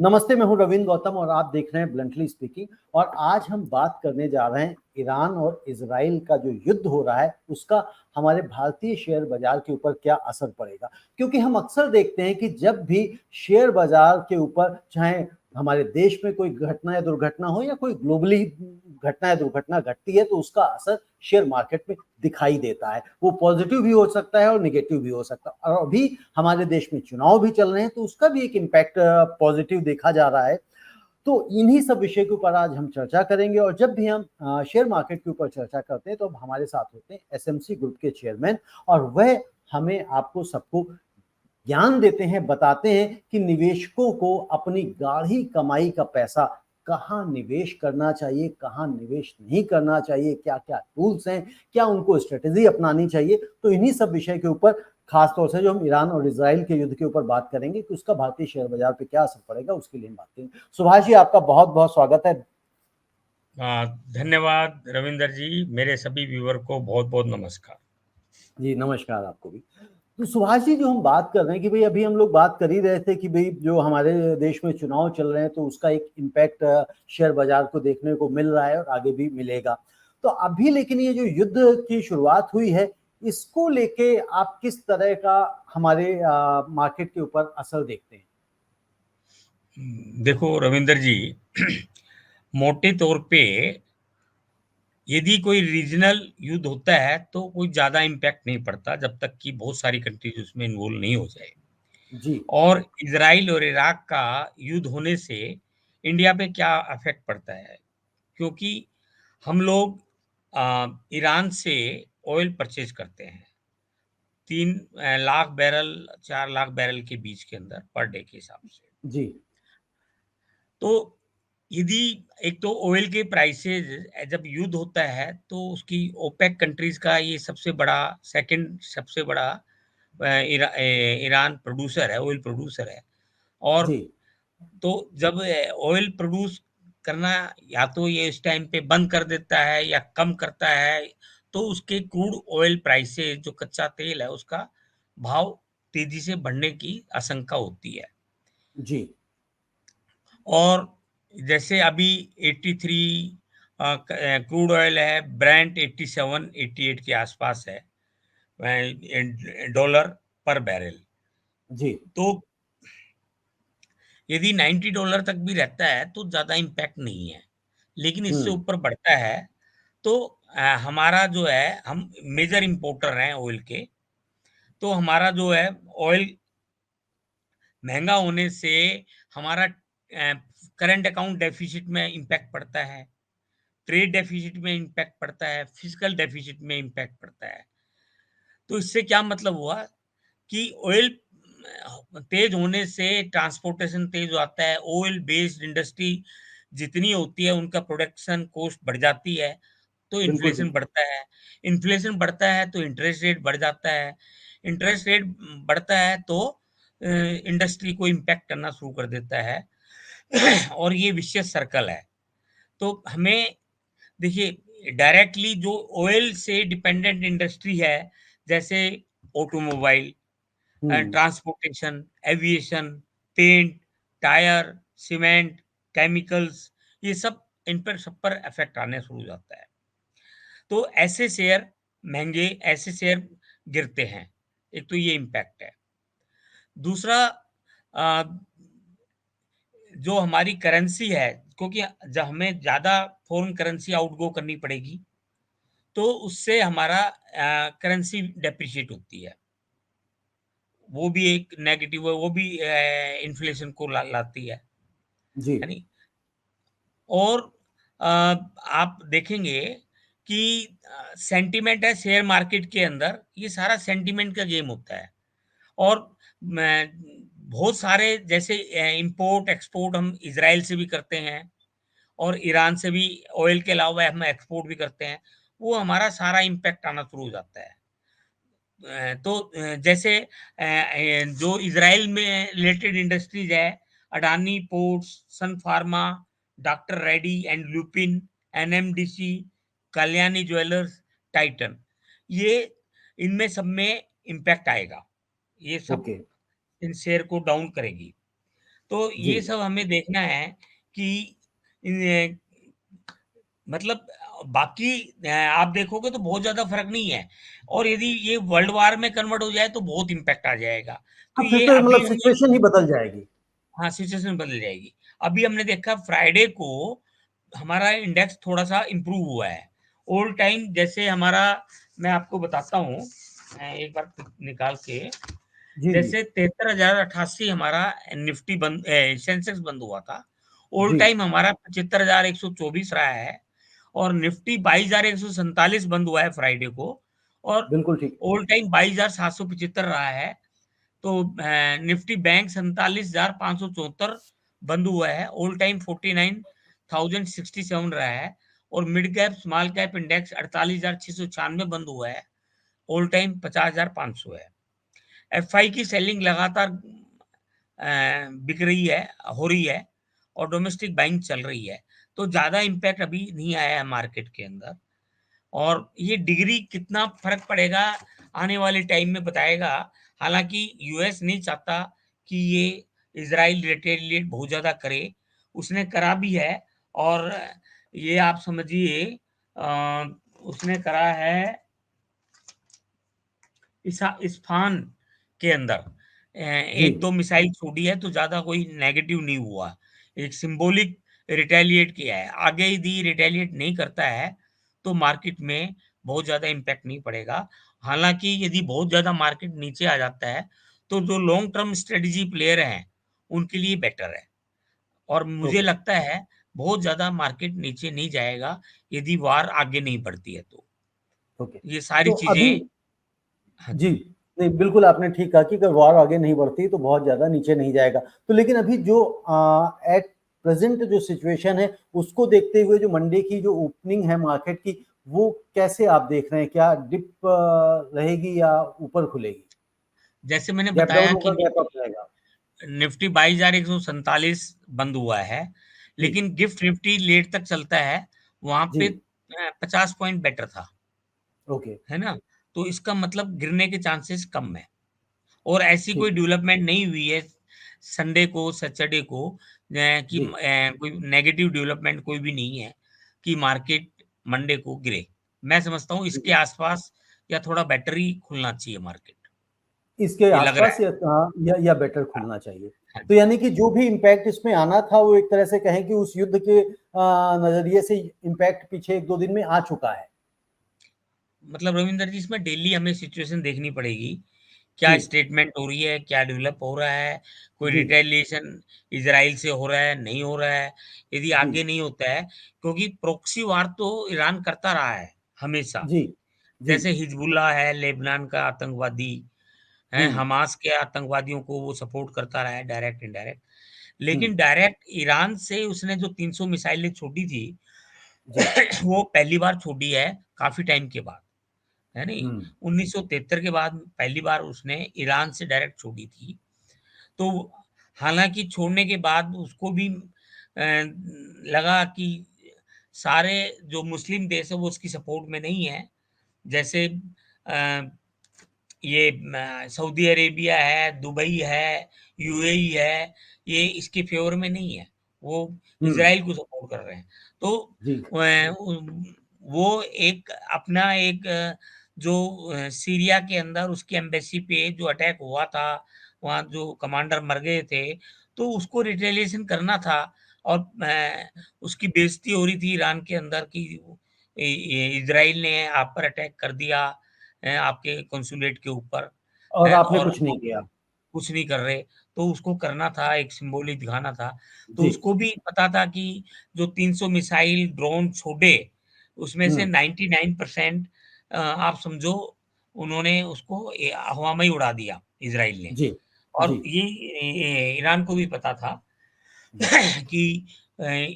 नमस्ते, मैं हूं रविंद्र गौतम और आप देख रहे हैं ब्लंटली स्पीकिंग। और आज हम बात करने जा रहे हैं ईरान और इजराइल का जो युद्ध हो रहा है उसका हमारे भारतीय शेयर बाजार के ऊपर क्या असर पड़ेगा। क्योंकि हम अक्सर देखते हैं कि जब भी शेयर बाजार के ऊपर, चाहे हमारे देश में कोई घटना या दुर्घटना हो या कोई ग्लोबली घटना या दुर्घटना घटती है, तो उसका असर शेयर मार्केट में दिखाई देता है। वो पॉजिटिव भी हो सकता है और निगेटिव भी हो सकता है। और अभी हमारे देश में चुनाव भी चल रहे हैं, तो उसका भी एक इम्पैक्ट पॉजिटिव देखा जा रहा है। तो इन्हीं सब विषय के ऊपर आज हम चर्चा करेंगे। और जब भी हम शेयर मार्केट के ऊपर चर्चा करते हैं, तो अब हमारे साथ होते हैं एसएमसी ग्रुप के चेयरमैन, और वह हमें आपको सबको ज्ञान देते हैं, बताते हैं कि निवेशकों को अपनी गाढ़ी कमाई का पैसा कहाँ निवेश करना चाहिए, कहाँ निवेश नहीं करना चाहिए, क्या क्या टूल्स हैं, क्या उनको स्ट्रेटेजी अपनानी चाहिए। तो इन्हीं सब विषय के ऊपर, खासतौर से जो हम ईरान और इजराइल के युद्ध के ऊपर बात करेंगे कि उसका भारतीय शेयर बाजार पे क्या असर पड़ेगा, उसके लिए हम बात करेंगे। सुभाष जी, आपका बहुत बहुत स्वागत है। धन्यवाद रविंदर जी, मेरे सभी व्यूअर को बहुत बहुत नमस्कार। जी नमस्कार आपको भी। तो सुभाष जी, जो हम बात कर रहे हैं कि भाई, अभी हम लोग बात कर ही रहे थे कि भाई जो हमारे देश में चुनाव चल रहे हैं, तो उसका एक इम्पैक्ट शेयर बाजार को देखने को मिल रहा है और आगे भी मिलेगा। तो अभी लेकिन ये जो युद्ध की शुरुआत हुई है, इसको लेके आप किस तरह का हमारे मार्केट के ऊपर असर देखते हैं? देखो रविंदर जी, मोटे तौर पे यदि कोई रीजनल युद्ध होता है तो कोई ज़्यादा इम्पैक्ट नहीं पड़ता जब तक कि बहुत सारी कंट्रीज उसमें इन्वॉल्व नहीं हो जाए। जी और इजराइल और इराक का युद्ध होने से इंडिया पे क्या अफेक्ट पड़ता है, क्योंकि हम लोग ईरान से ऑयल परचेज करते हैं 3 लाख बैरल 4 लाख बैरल के बीच के अंदर पर डे के हिसाब से। जी। तो यदि एक तो ऑयल के प्राइसेस, जब युद्ध होता है तो उसकी ओपेक कंट्रीज का ये सबसे बड़ा, सेकंड सबसे बड़ा ईरान प्रोड्यूसर है, ऑयल प्रोड्यूसर है। और जी तो जब ऑयल प्रोड्यूस करना, या तो ये इस टाइम पे बंद कर देता है या कम करता है, तो उसके क्रूड ऑयल प्राइसेस, जो कच्चा तेल है, उसका भाव तेजी से बढ़ने की आशंका होती है। जी। और जैसे अभी 83 क्रूड ऑयल है, ब्रेंट 87 88 के आसपास है डॉलर पर बैरल। जी। तो यदि $90 तक भी रहता है तो ज़्यादा इम्पैक्ट नहीं है, लेकिन इससे हम्म। ऊपर बढ़ता है तो हमारा जो है, हम मेजर इंपोर्टर हैं ऑयल के, तो हमारा जो है ऑयल महंगा होने से हमारा करंट अकाउंट डेफिसिट में इम्पैक्ट पड़ता है, ट्रेड डेफिसिट में इम्पैक्ट पड़ता है, फिजिकल डेफिसिट में इम्पैक्ट पड़ता है। तो इससे क्या मतलब हुआ कि ऑयल तेज होने से ट्रांसपोर्टेशन तेज हो आता है, ऑयल बेस्ड इंडस्ट्री जितनी होती है उनका प्रोडक्शन कॉस्ट बढ़ जाती है, तो बिल्कुल इन्फ्लेशन बिल्कुल। बढ़ता है। इन्फ्लेशन बढ़ता है तो इंटरेस्ट रेट बढ़ जाता है। इंटरेस्ट रेट बढ़ता है तो इंडस्ट्री को इम्पैक्ट करना शुरू कर देता है। और ये विशेष सर्कल है। तो हमें देखिए, डायरेक्टली जो ऑयल से डिपेंडेंट इंडस्ट्री है, जैसे automobile, hmm. Transportation, aviation, paint, tyre, cement, chemicals, ये सब, इन पर सब पर इफेक्ट आने शुरू हो जाता है। तो ऐसे शेयर महंगे, ऐसे शेयर गिरते हैं। एक तो ये इम्पैक्ट है। दूसरा, अ, जो हमारी करेंसी है, क्योंकि जब हमें ज़्यादा फॉरेन करेंसी आउटगो करनी पड़ेगी, तो उससे हमारा करेंसी डेप्रिशिएट होती है। वो भी एक नेगेटिव है, वो भी इन्फ्लेशन को लाती जी। है नहीं? और आप देखेंगे कि सेंटिमेंट है शेयर मार्केट के अंदर, ये सारा सेंटिमेंट का गेम होता है। और बहुत सारे, जैसे इंपोर्ट एक्सपोर्ट हम इसराइल से भी करते हैं और ईरान से भी, ऑयल के अलावा हम एक्सपोर्ट भी करते हैं, वो हमारा सारा इम्पैक्ट आना शुरू हो जाता है। तो जैसे जो इसराइल में रिलेटेड इंडस्ट्रीज है, Adani ports, Sun Pharma, doctor Reddy and Lupin, NMDC, Kalyani jewellers, Titan, ये, इनमें सब में इम्पैक्ट आएगा। ये सब ओके। इन शेयर को डाउन करेगी। तो जी। ये सब हमें देखना है कि इन मतलब बाकी आप देखोगे तो बहुत ज़्यादा फ़र्क नहीं है, और यदि ये वर्ल्ड वार में कन्वर्ट हो जाए तो बहुत इम्पैक्ट आ जाएगा। तो हाँ, फिर ये तो अभी मतलब हमने सिचुएशन ही बदल जाएगी। हाँ, सिचुएशन बदल जाएगी। अभी हमने देखा फ्राइडे को हमारा इंडेक्स थोड़ा-सा इम्प्रूव हुआ है। ऑल टाइम जैसे हमारा, मैं आपको बताता हूँ, एक बार निकाल के, जी, जी, जैसे 73,088 हमारा निफ्टी सेंसेक्स बंद हुआ था। ऑल जी, टाइम हमारा 75,124 रहा है, और निफ्टी 22,147 बंद हुआ है फ्राइडे को, और बिल्कुल ठीक। ऑल टाइम 22,775 रहा है। तो निफ्टी बैंक 47,574 बंद हुआ है, ऑल टाइम 49,067 रहा है, और mid cap small cap index 48,696 बंद हुआ है, ऑल टाइम 50,500 है। एफआई की सेलिंग लगातार बिक रही है, हो रही है, और डोमेस्टिक बाइंग चल रही है। तो ज़्यादा इम्पैक्ट अभी नहीं आया है मार्केट के अंदर, और ये डिग्री कितना फ़र्क पड़ेगा आने वाले टाइम में बताएगा। हालाँकि यूएस नहीं चाहता कि ये इज़राइल रिटेलिएट बहुत ज़्यादा करे, उसने करा भी है, और ये आप समझिए अ, उसने करा है इस्फान के अंदर जी, 1-2 मिसाइल छोड़ी है, तो ज़्यादा कोई नेगेटिव नहीं हुआ। एक सिंबॉलिक रिटेलिएट किया है। आगे यदि रिटेलिएट नहीं करता है, तो मार्केट में बहुत ज़्यादा इम्पैक्ट नहीं पड़ेगा। हालाँकि यदि बहुत ज़्यादा मार्केट नीचे आ जाता है, तो जो लॉन्ग टर्म स्ट्रेटजी प्लेयर हैं, उनके लिए बेटर है। और मुझे ओके, लगता है बहुत ज़्यादा मार्केट नीचे नहीं जाएगा, यदि वार आगे नहीं बढ़ती है तो। ओके। ये सारी तो अभी चीज़ें। हाँ जी, जी। नहीं बिल्कुल आपने ठीक कहा कि अगर वॉर आगे नहीं बढ़ती तो बहुत ज़्यादा नीचे नहीं जाएगा। तो लेकिन अभी जो एट प्रेज़ेंट जो सिचुएशन है, उसको देखते हुए जो मंडे की जो ओपनिंग है मार्केट की, वो कैसे आप देख रहे हैं? क्या डिप रहेगी या ऊपर खुलेगी? जैसे मैंने गैप डाउन बताया कि होगा, गैप अप रहेगा? निफ्टी 22,147 बंद हुआ है, जी, लेकिन गिफ्ट निफ्टी लेट तक चलता है, वहाँ जी, पे 50 पॉइंट बेटर था, ओके, है ना? तो इसका मतलब गिरने के चांसेस कम है, और ऐसी कोई ठीक, डेवलपमेंट नहीं हुई है संडे को, सैटरडे को, कि जी। कोई नेगेटिव डेवलपमेंट कोई भी नहीं है कि मार्केट मंडे को गिरे। मैं समझता हूँ इसके जी। आसपास या थोड़ा बेटर ही खुलना चाहिए मार्केट, इसके ये लग रहा आसपास है। या बेटर हाँ, खुलना चाहिए। हाँ तो जी। यानी कि जो भी इम्पैक्ट इसमें आना था वो एक तरह से कहें कि उस युद्ध के नज़रिए से इम्पैक्ट पीछे 1-2 दिन में आ चुका है। मतलब रविंदर जी, इसमें डेली हमें सिचुएशन देखनी पड़ेगी, क्या जी, स्टेटमेंट हो रही है, क्या डेवलप हो रहा है, कोई जी, रिटेलिएशन इजराइल से हो रहा है, नहीं हो रहा है। यदि जी, आगे नहीं होता है, क्योंकि प्रॉक्सी वार तो ईरान करता रहा है हमेशा। जी, जी, जैसे हिजबुल्लाह है, लेबनान का आतंकवादी है, हुँ, हमास के आतंकवादियों को वो सपोर्ट करता रहा है, डायरेक्ट इनडायरेक्ट। हुँ, लेकिन डायरेक्ट ईरान से उसने जो 300 मिसाइलें छोड़ी थी, जी, वो पहली बार छोड़ी है काफी टाइम के बाद, है नहीं? हुँ, 1973 के बाद पहली बार उसने ईरान से डायरेक्ट छोड़ी थी। तो हालाँकि छोड़ने के बाद उसको भी लगा कि सारे जो मुस्लिम देश हैं वो उसकी सपोर्ट में नहीं है। जैसे अ, ये सऊदी अरेबिया है, दुबई है, यूएई है, ये इसके फ़ेवर में नहीं है। वो हुँ, इज़राइल को सपोर्ट कर रहे हैं। तो जी, वो एक अपना एक जो सीरिया के अंदर उसकी एम्बेसी पे जो अटैक हुआ था, वहाँ जो कमांडर मर गए थे, तो उसको रिटेलिएशन करना था, और उसकी बेइज़्ज़ती हो रही थी ईरान के अंदर कि इज़राइल ने आप पर अटैक कर दिया, आपके कॉन्सुलेट के ऊपर, और हैं, आपने और कुछ नहीं किया। कुछ नहीं कर रहे, तो उसको करना था, एक सिम्बॉलिक दिखाना था। तो जी, उसको भी पता था कि जो 300 मिसाइल, ड्रोन छोड़े, उसमें से हुँ, 99% आप समझो उन्होंने उसको हवा में ही उड़ा दिया, इज़राइल ने। जी, जी, और ये ईरान को भी पता था जी। कि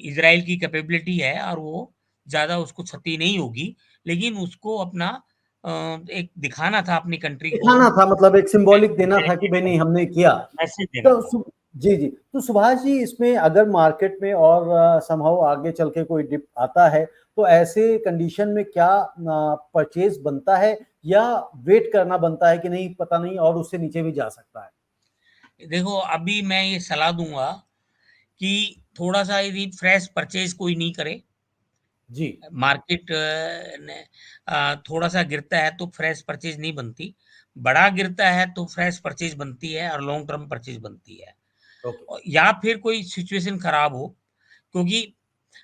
इज़राइल की कैपेबिलिटी है, और वो ज़्यादा उसको क्षति नहीं होगी, लेकिन उसको अपना अ, एक दिखाना था अपनी कंट्री को, दिखाना था मतलब एक सिंबॉलिक देना था कि मैसेज भई नहीं हमने किया। देना तो था। जी, जी। तो सुभाष जी इसमें अगर मार्केट में और समहाउ आगे चल के कोई डिप आता है, तो ऐसे कंडीशन में क्या परचेज़ बनता है या वेट करना बनता है कि नहीं पता नहीं और उससे नीचे भी जा सकता है? देखो, अभी मैं ये सलाह दूँगा कि थोड़ा-सा यदि फ्रेश परचेज़ कोई नहीं करे, जी। मार्केट ने थोड़ा-सा गिरता है तो फ्रेश परचेज़ नहीं बनती। बड़ा गिरता है तो फ्रेश परचेज़ बनती है और लॉन्ग टर्म परचेज़ बनती है। ओके। या फिर कोई सिचुएशन खराब हो, क्योंकि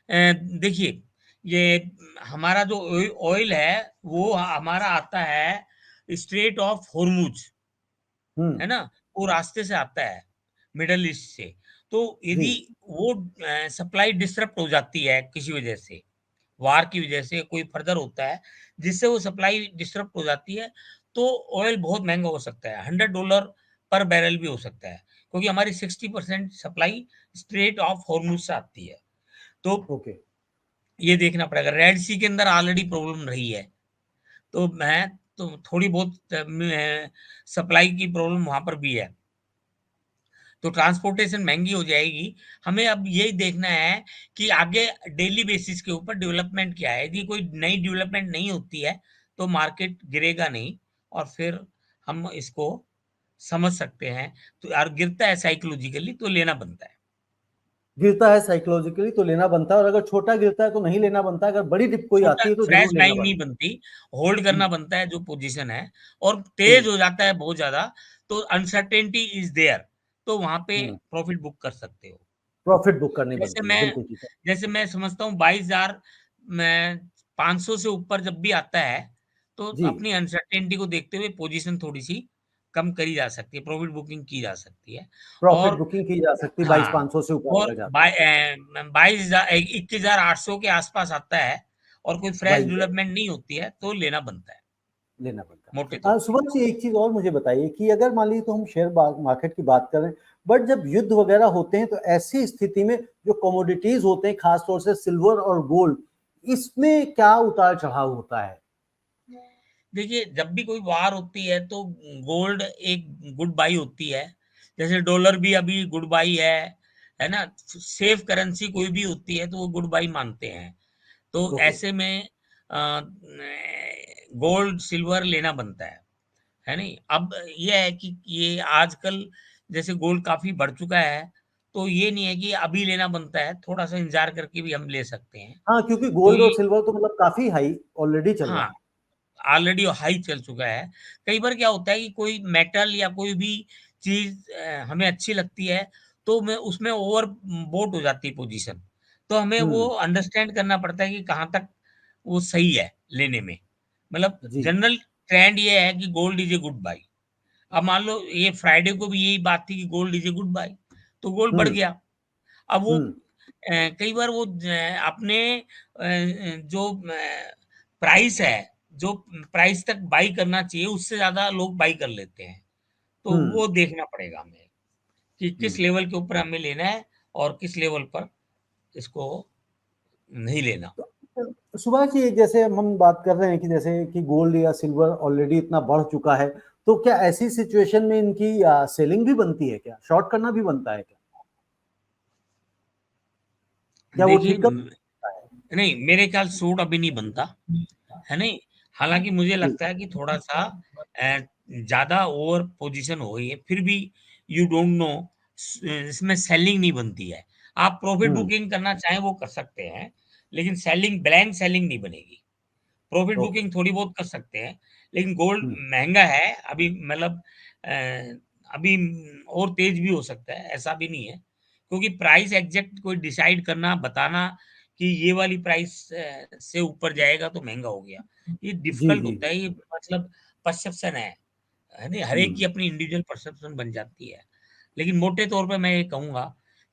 अ, देखिए ये हमारा जो ऑयल है वो हमारा आता है स्ट्रेट ऑफ हॉर्मुज, हम्म। है ना? वो रास्ते से आता है, मिडल ईस्ट से। तो जी। यदि वो सप्लाई डिसरप्ट हो जाती है किसी वजह से, वार की वजह से कोई फर्दर होता है, जिससे वो सप्लाई डिसरप्ट हो जाती है, तो ऑयल बहुत महँगा हो सकता है, $100 पर बैरल भी हो सकता है, क्योंकि हमारी 60% सप्लाई स्ट्रेट ऑफ हॉर्मुज से आती है। तो ओके। ये देखना पड़ेगा। रेड सी के अंदर ऑलरेडी प्रॉब्लम रही है, तो मैं तो थोड़ी बहुत सप्लाई की प्रॉब्लम वहाँ पर भी है। तो ट्रांसपोर्टेशन महँगी हो जाएगी। हमें अब यही देखना है कि आगे डेली बेसिस के ऊपर डेवलपमेंट क्या है। यदि कोई नई डेवलपमेंट नहीं होती है, तो मार्केट गिरेगा नहीं और फिर हम इसको समझ सकते हैं। तो और गिरता है साइकोलॉजिकली तो लेना बनता है। गिरता है साइकोलॉजिकली तो लेना बनता है, और अगर छोटा गिरता है तो नहीं लेना बनता है, अगर बड़ी डिप कोई छोटा आती है तो फ्रेश जरूर लेना बाइंग नहीं बनता बनती, होल्ड है। करना बनता है जो पोज़ीशन है और हम्म। तेज़ हो जाता है बहुत ज़्यादा, तो अनसर्टेनिटी इज़ देयर, तो वहाँ पे हम्म। प्रॉफ़िट बुक कर सकते हो। प्रॉफिट बुक करनी जैसे बनती है, मैं बिल्कुल ठीक है। जैसे मैं समझता हूँ 22,000 मैं 500 से ऊपर जब भी आता है, तो जी। अपनी अनसर्टेनिटी को देखते हुए पोज़ीशन थोड़ी-सी कम करी जा सकती है, प्रॉफ़िट बुकिंग की जा सकती है। प्रॉफिट और बुकिंग की जा सकती है, बाईस हाँ, पाँच सौ से ऊपर और अगर जाता है तो। 21,800 के आस-पास आता है और कोई फ्रेश बाई डेवलपमेंट नहीं होती है, तो लेना बनता है, लेना बनता मोटे है। तौर पे। सुभाष जी, एक चीज और मुझे बताइए कि अगर मान लीजिए तो हम शेयर मार्केट की बात करें, बट जब युद्ध वगैरह होते हैं तो ऐसी स्थिति में जो कमोडिटीज होते हैं, खासतौर से सिल्वर और गोल्ड, इसमें क्या उतार चढ़ाव होता है? देखिए, जब भी कोई वार होती है तो गोल्ड एक गुड बाई होती है। जैसे डॉलर भी अभी गुड बाई है ना? सेफ करेंसी कोई भी होती है तो वो गुड बाई मानते हैं। तो ओके। ऐसे में गोल्ड, सिल्वर लेना बनता है नहीं? अब ये है कि ये आजकल जैसे गोल्ड काफ़ी बढ़ चुका है, तो ये नहीं है कि अभी लेना बनता है, थोड़ा-सा इंतज़ार करके भी हम ले सकते हैं। हाँ, क्योंकि तो गोल्ड ये और सिल्वर तो मतलब काफी हाई ऑलरेडी चल रहा हाँ। है। ऑलरेडी हाई चल चुका है। कई बार क्या होता है कि कोई मेटल या कोई भी चीज़ हमें अच्छी लगती है, तो मैं उसमें ओवर बोट हो जाती है पोज़ीशन। तो हमें वो हम्म। अंडरस्टैंड करना पड़ता है कि कहाँ तक वो सही है लेने में। मतलब जी। जनरल ट्रेंड ये है कि gold is a good buy. अब मान लो ये फ्राइडे को भी यही बात थी कि gold is a good buy, तो गोल्ड बढ़ हम्म। गया। अब वो हम्म। कई बार वो अपने जो प्राइस है, जो प्राइस तक बाई करना चाहिए, उससे ज़्यादा लोग बाई कर लेते हैं। तो हम्म। वो देखना पड़ेगा हमें कि किस हम्म। लेवल के ऊपर हमें लेना है और किस लेवल पर इसको नहीं लेना। तो सुभाष जी, जैसे हम बात कर रहे हैं कि जैसे कि गोल्ड या सिल्वर ऑलरेडी इतना बढ़ चुका है, तो क्या ऐसी सिचुएशन में इनकी सेलिंग भी बनती है क्या? शॉर्ट करना भी बनता है क्या? क्या वो देखिए ठीक कर सकता है? नहीं, मेरे ख्याल सूट अभी नहीं बनता, है नहीं? हालाँकि मुझे जी। लगता है कि थोड़ा-सा ज़्यादा ओवर पोज़ीशन हो गई है, फिर भी यू डोंट नो इसमें सेलिंग नहीं बनती है। आप प्रॉफ़िट हुँ। बुकिंग करना चाहें वो कर सकते हैं, लेकिन सेलिंग ब्लैंक सेलिंग नहीं बनेगी। Profit okay. बुकिंग थोड़ी बहुत कर सकते हैं, लेकिन गोल्ड हुँ। महँगा है, अभी मतलब अभी और तेज़ भी हो सकता है, ऐसा भी नहीं है। क्योंकि प्राइस एग्ज़ैक्ट कोई डिसाइड करना, बताना कि ये वाली प्राइस से ऊपर जाएगा तो महँगा हो गया। ये जी, डिफ़िकल्ट जी, होता जी। है, ये मतलब परसेप्शन है नहीं? हर एक की हुँ। अपनी इंडिविजुअल परसेप्शन बन जाती है। लेकिन मोटे तौर पे मैं ये कहूँगा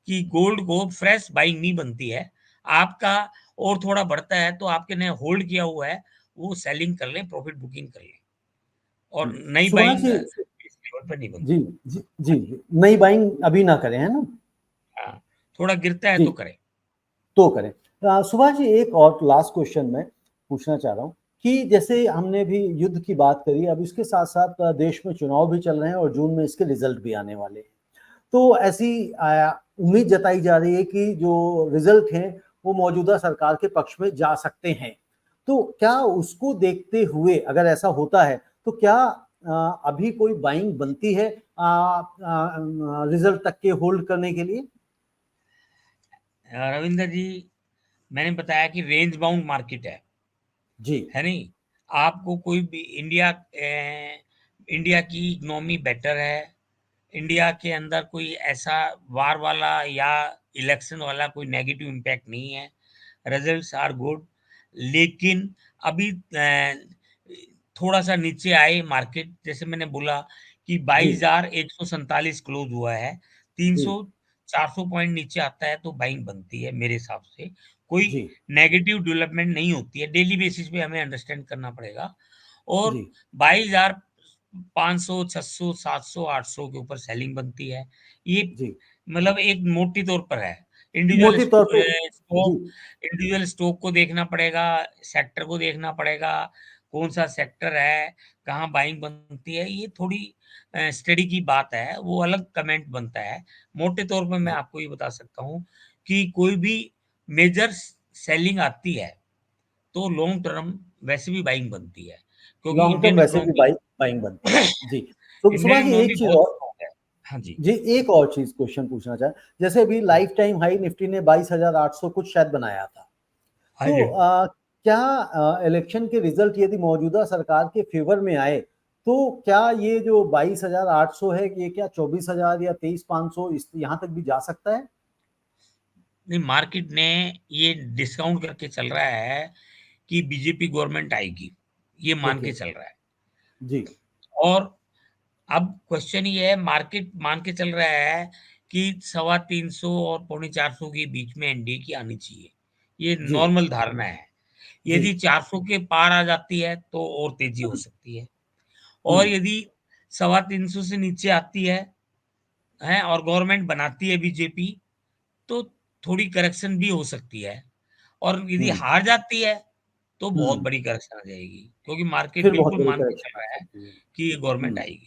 कि गोल्ड को फ्रेश बाइंग नहीं बनती है। आपका और थोड़ा बढ़ता है तो आपके ने होल्ड किया हुआ है, वो सेलिंग कर लें, प्रॉफ़िट बुकिंग कर लें और हुँ। नई सुभाष बाइंग जी। इस लेवल पे नहीं जी, बनती। जी, जी, जी। नई बाइंग अभी ना करें, है ना? हाँ, थोड़ा गिरता है जी, तो करें। तो करें। सुभाष जी, एक और लास्ट क्वेश्चन मैं पूछना चाह रहा हूँ कि जैसे हमने भी युद्ध की बात करी, अब इसके साथ-साथ देश में चुनाव भी चल रहे हैं और जून में इसके रिज़ल्ट भी आने वाले हैं। तो ऐसी उम्मीद जताई जा रही है कि जो रिजल्ट हैं वो मौजूदा सरकार के पक्ष में जा सकते हैं। तो क्या उसको देखते हुए अगर ऐसा होता है तो क्या अभी कोई बाइंग बनती है रिजल्ट तक के होल्ड करने के लिए? रविंद्र जी, मैंने बताया कि रेंज बाउंड मार्केट जी है नहीं? आपको कोई भी इंडिया की इकोनॉमी बेटर है, इंडिया के अंदर कोई ऐसा वार वाला या इलेक्शन वाला कोई नेगेटिव इम्पैक्ट नहीं है, रिजल्ट्स आर गुड। लेकिन अभी थोड़ा सा नीचे आए मार्केट, जैसे मैंने बोला कि जी 22,147 क्लोज हुआ है। जी 300 400 पॉइंट नीचे आता है तो बाइंग बनती है मेरे हिसाब से। कोई जी नेगेटिव डेवलपमेंट नहीं होती है, डेली बेसिस पे हमें अंडरस्टैंड करना पड़ेगा। और जी 22,500 600 700 800 के ऊपर सेलिंग बनती है। ये जी मतलब एक मोटी तौर पर है। इंडिविजुअल मोटे तौर पे। जी स्टॉक इंडिविजुअल स्टॉक को देखना पड़ेगा, सेक्टर को देखना पड़ेगा, कौन-सा सेक्टर है, कहाँ बाइंग बनती है, ये थोड़ी स्टडी की बात है, वो अलग कमेंट बनता है। मोटे तौर पे मैं जी आपको ये बता सकता हूँ कि कोई भी मेजर सेलिंग आती है, तो लॉन्ग टर्म वैसे भी बाइंग बनती है, क्योंकि लॉन्ग टर्म इंडियन वैसे भी इकोनॉमी बाइंग बनती है। जी तो इंडियन सुभाष जी इकोनॉमी एक चीज बहुत और, स्ट्रॉन्ग है। हाँ जी। जी एक और चीज क्वेश्चन पूछना चाहे, जैसे अभी लाइफ टाइम हाई निफ्टी ने 22,800 कुछ शायद बनाया था, हाँ तो जी। क्या इलेक्शन के रिजल्ट यदि मौजूदा सरकार के फेवर में आए, तो क्या ये जो 22,800 है, ये क्या 24,000 या 23,500 इस यहाँ तक भी जा सकता है? नहीं, मार्केट ने ये डिस्काउंट करके चल रहा है कि बीजेपी गवर्नमेंट आएगी, ये मान के ओके। चल रहा है। जी और अब क्वेश्चन ये है, मार्केट मान के चल रहा है कि 350 और पौने 400 के बीच में एनडीए की आनी चाहिए, ये जी नॉर्मल धारणा है। जी यदि 400 के पार आ जाती है तो और तेजी हो सकती है, और हम्म यदि 350 से नीचे आती है और गवर्नमेंट बनाती है बीजेपी, तो थोड़ी करेक्शन भी हो सकती है। और यदि हम्म हार जाती है तो बहुत हम्म बड़ी करेक्शन आ जाएगी, क्योंकि मार्केट फिर बहुत बिल्कुल बड़ी मान के करेक्शन चल आ रहा है सकती है। कि ये गवर्नमेंट आएगी।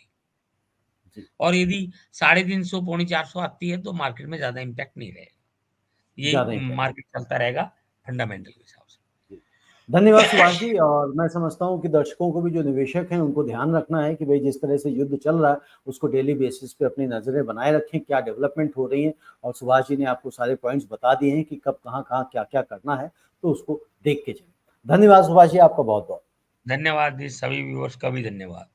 जी और यदि 350 पौने 400 आती है तो मार्केट में ज्यादा इम्पैक्ट नहीं रहेगा, ज्यादा ये इम्पैक्ट। मार्केट चलता रहेगा फंडामेंटल के हिसाब से। जी। धन्यवाद सुभाष जी, और मैं समझता हूँ कि दर्शकों को भी, जो निवेशक हैं, उनको ध्यान रखना है कि भाई जिस तरह से युद्ध चल रहा है उसको डेली बेसिस पे अपनी नजरें बनाए रखें, क्या डेवलपमेंट हो रही है। और सुभाष जी ने आपको सारे पॉइंट्स बता दिए हैं कि कब कहाँ कहाँ क्या क्या करना है, तो उसको देख के चलें। धन्यवाद सुभाष जी, आपका बहुत बहुत। धन्यवाद जी, सभी व्यूअर्स का भी धन्यवाद।